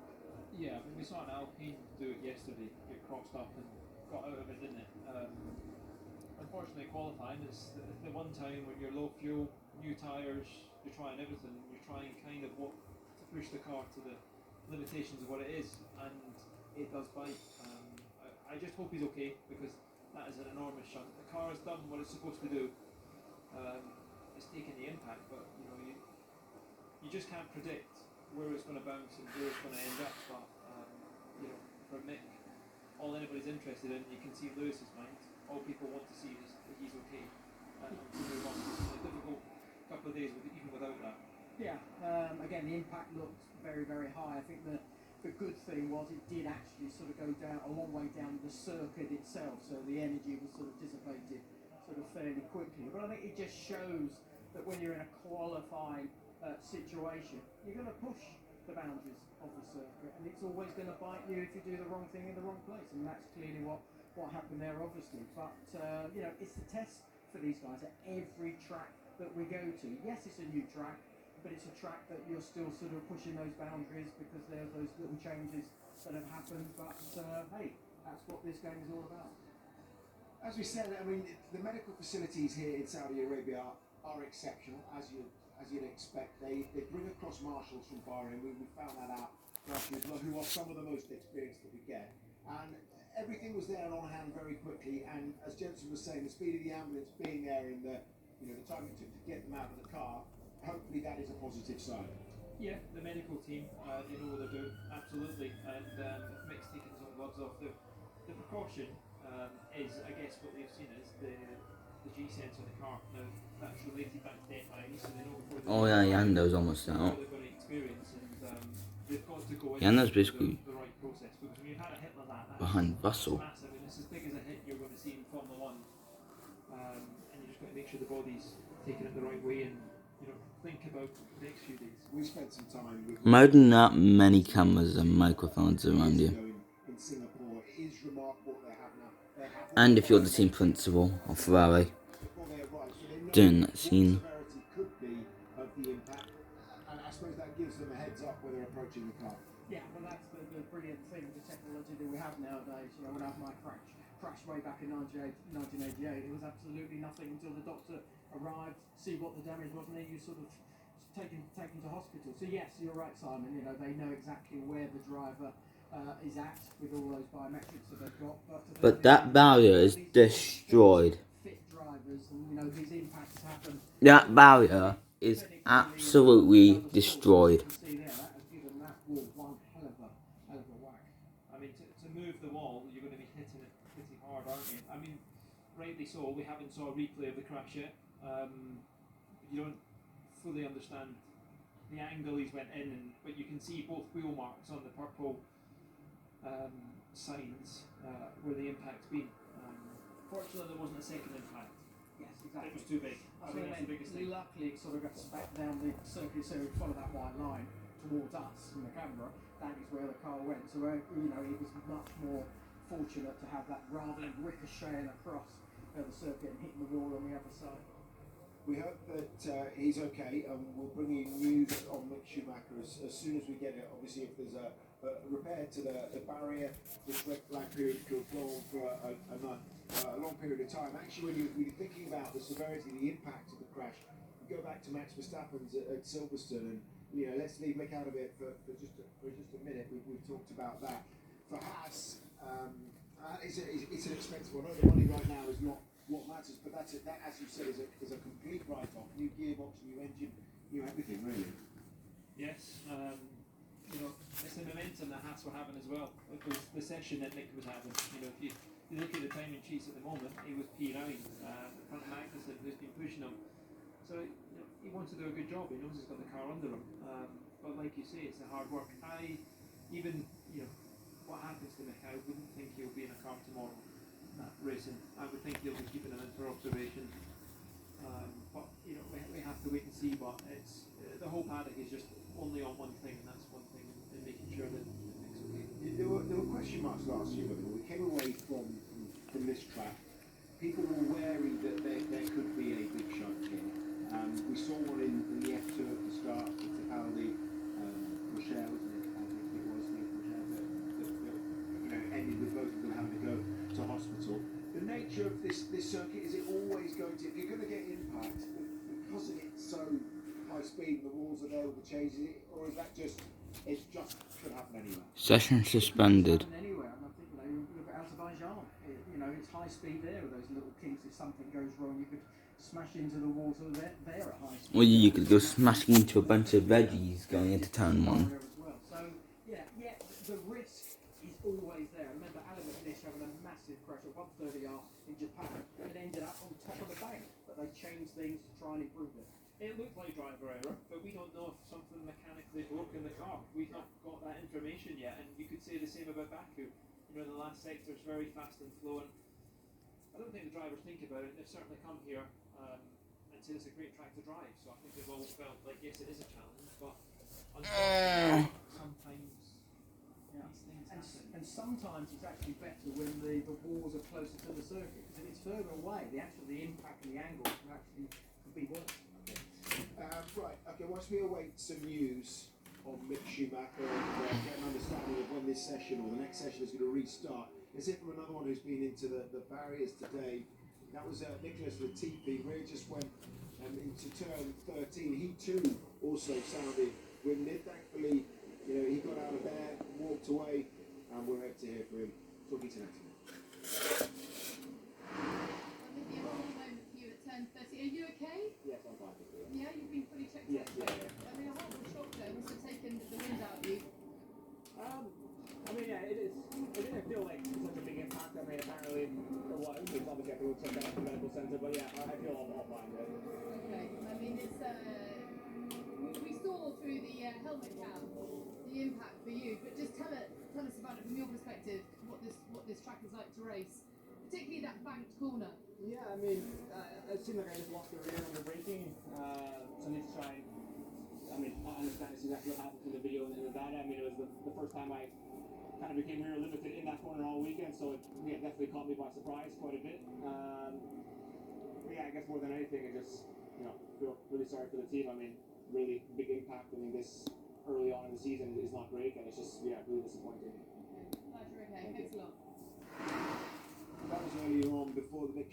Yeah, I mean, we saw an Alpine do it yesterday, get crossed up and got out of it, didn't it? Unfortunately, qualifying is the one time when you're low fuel, new tyres, you're trying everything, you're trying kind of what to push the car to the limitations of what it is, and it does bite. I just hope he's okay, because that is an enormous shunt. The car has done what it's supposed to do. It's taken the impact, but you just can't predict where it's going to bounce and where it's going to end up. But for Mick, all anybody's interested in, you can see Lewis's mind. All people want to see is that he's okay and to move on. It's been a difficult couple of days even without that. Yeah, again, the impact looked very, very high. I think the good thing was it did actually sort of go down a long way down the circuit itself, so the energy was sort of dissipated sort of fairly quickly. But I think it just shows that when you're in a qualified situation, you're going to push the boundaries of the circuit, and it's always going to bite you if you do the wrong thing in the wrong place. And that's clearly what happened there, obviously. But it's the test for these guys at every track that we go to. Yes, it's a new track, but it's a track that you're still sort of pushing those boundaries because there are those little changes that have happened. But hey, that's what this game is all about. As we said, I mean, the medical facilities here in Saudi Arabia are exceptional, as you'd expect. They bring across marshals from Bahrain. We found that out last year, who are some of the most experienced that we get. And everything was there and on hand very quickly. And as Jensen was saying, the speed of the ambulance being there and the time it took to get them out of the car, hopefully that is a positive sign. Yeah, the medical team, they know what they're doing, absolutely. And if Mick's taking his own gloves off, the precaution is, I guess, what they've seen is the G sensor in the car. Now, that's related back to DFI, so they know before Oh yeah, Yando's almost out. they're going to experience, and they've got to go Yando's into basically the right process. Because when you've had a hit like that, behind Russell. massive, and it's as big as a hit you're going to see in Formula 1. And you just got to make sure the body's taking it the right way and think about the next few days. We spent some time with Imagine that many cameras and microphones around you. in Singapore. It is remarkable what they have now. And if you're the team principal of Ferrari, doing that scene. Could be of the impact, and I suppose that gives them a heads up when they're approaching the car. Yeah, well, that's the brilliant thing, the technology that we have nowadays. When I have my crash crash way back in 1988. There was absolutely nothing until the doctor arrived, see what the damage was, and then you sort of taken to hospital. So yes, you're right, Simon. You know, they know exactly where the driver is at with all those biometrics that they've got. But that barrier is destroyed. Fit drivers, and you know these impacts happen. That barrier is absolutely destroyed. You can see there that has given that wall one hell of a whack. I mean, to move the wall, you're going to be hitting it pretty hard, aren't you? I mean, rightly so. We haven't saw a replay of the crash yet. You don't fully understand the angle he's went in, but you can see both wheel marks on the purple signs where the impact's been. Fortunately, there wasn't a second impact. Yes, exactly. It was too big. I think that's the biggest thing. Luckily, it sort of got back down the circuit, so in front of that white line towards us in the camera. That is where the car went. So you know, it was much more fortunate to have that rather than ricocheting across the circuit and hitting the wall on the other side. We hope that he's okay, and we'll bring you news on Mick Schumacher as soon as we get it. Obviously, if there's a repair to the barrier, this red flag period could go on for a long period of time. Actually, when you're thinking about the severity, the impact of the crash, you go back to Max Verstappen's at Silverstone, and you know, let's leave Mick out of it for just a minute. We've talked about that. For Haas, it's an expensive one. I know the money right now is not what matters, but that, as you said, is a complete write-off. New gearbox, new engine, new everything, really. Yes, you know, it's the momentum that Haas were having as well. It was the session that Nick was having. You know, if you look at the timing sheets at the moment, he was P9 in front of Magnussen, who's been pushing him. So you know, he wants to do a good job. He knows he's got the car under him. But like you say, it's the hard work. Even you know, what happens to Nick, I wouldn't think he'll be in a car tomorrow. Racing. I would think he'll be keeping them in for observation. But you know, we have to wait and see. But it's the whole paddock is just only on one thing, and that's one thing, and making sure that it's okay. There were question marks last year, but when we came away from this track, people were wary that there could be a big shunt here. We saw one in the F2 at the start with Capaldi, Rochelle, wasn't it? I think it was Rochelle that you know ended with both of them having to go to hospital. The nature of this circuit, is it always going to, if you're going to get impact, because it's so high speed, the walls are there with the changes, or is that just, it just could happen anywhere? Session suspended. Anywhere, and I think you look at Azerbaijan. You know, it's high speed there with those little kinks. If something goes wrong, you could smash into the walls of there at high speed. Or you could go smashing into a bunch of veggies going into turn one. So yeah, the risk is always there. I remember Alan McNish having a massive crash at 130R in Japan, and it ended up on top of the bank. But they changed things to try and improve it. It looked like driver error, but we don't know if something mechanically broke in the car. We've not got that information yet, and you could say the same about Baku. You know, the last sector is very fast and flowing. I don't think the drivers think about it. They've certainly come here and said it's a great track to drive, so I think they've all felt like, yes, it is a challenge, but unfortunately, sometimes these things happen. And sometimes it's actually better when the walls are closer to the circuit, because if it's further away, the impact and the angle can be worse. Right, okay, whilst we await some news on Mick Schumacher and get an understanding of when this session or the next session is going to restart, let's hear from another one who's been into the barriers today. That was Nicholas Latifi, where he just went into turn 13. He too also sounded winded. Thankfully, you know, he got out of there, walked away, and we're able to hear from him. Talking to Natalie. Moment for you at turn 30. Are you okay? Yes, I'm fine. Yeah, you've been fully checked Yes, out. yeah. I mean, a horrible shock though. It must have taken the wind out of you. I mean, yeah, it is. It didn't feel like such a big impact. I mean, apparently it was. It's obviously have to check that out at the medical center, but yeah, I feel all fine. Okay. I mean, it's we saw through the helmet cam the impact for you, but just tell us about it from your perspective. What this track is like to race, particularly that banked corner. Yeah, I mean, it seemed like I just lost the rear under braking. So I need to try and, I mean, I understand exactly what happened from the video and the data. I mean, it was the first time I kind of became rear limited in that corner all weekend, so it definitely caught me by surprise quite a bit. Yeah, I guess more than anything, I just, you know, feel really sorry for the team. I mean, really big impact. I mean, this early on in the season is not great, and it's just, yeah, really disappointing. Okay, glad you're okay. Thanks a lot. That was earlier on before the Mick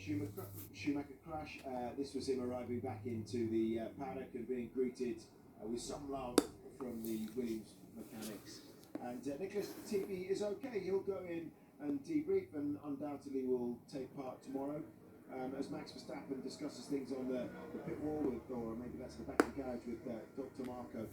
Schumacher crash. This was him arriving back into the paddock and being greeted with some love from the Williams mechanics. And Nicholas TV is okay. He'll go in and debrief and undoubtedly will take part tomorrow. As Max Verstappen discusses things on the pit wall with, or maybe that's the back of the garage with Dr. Marco.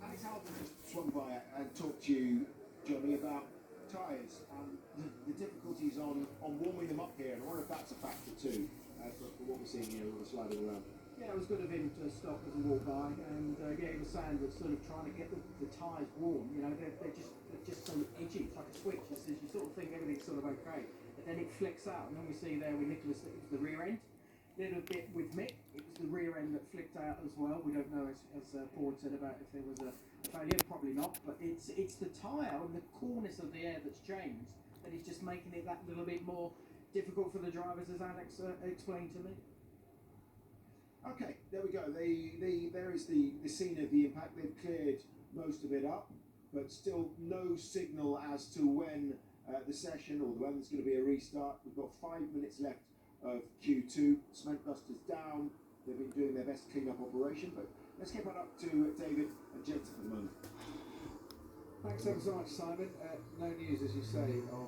Alex Albon just swung by and talked to you, Johnny, about tyres and the difficulties on warming them up here, and I wonder if that's a factor too, for what we're seeing here with the sliding around. Yeah, it was good of him to stop as a walk by, and yeah, he was saying that sort of trying to get the tyres warm. You know, they're just so edgy. It's like a switch. It says you sort of think everything's sort of okay, but then it flicks out, and then we see there with Nicholas that it was the rear end. Little bit with Mick, it was the rear end that flicked out as well. We don't know, as Paul said, about if there was a failure. Probably not, but it's the tyre and the coolness of the air that's changed that is just making it that little bit more difficult for the drivers, as Alex explained to me. Okay, there we go. There is the scene of the impact. They've cleared most of it up, but still no signal as to when the session or when there's going to be a restart. We've got 5 minutes left of Q2. Cement dusters down. They've been doing their best clean-up operation, but let's get back up to David and Jensen for the moment. Thanks ever so much, Simon. No news, as you say, of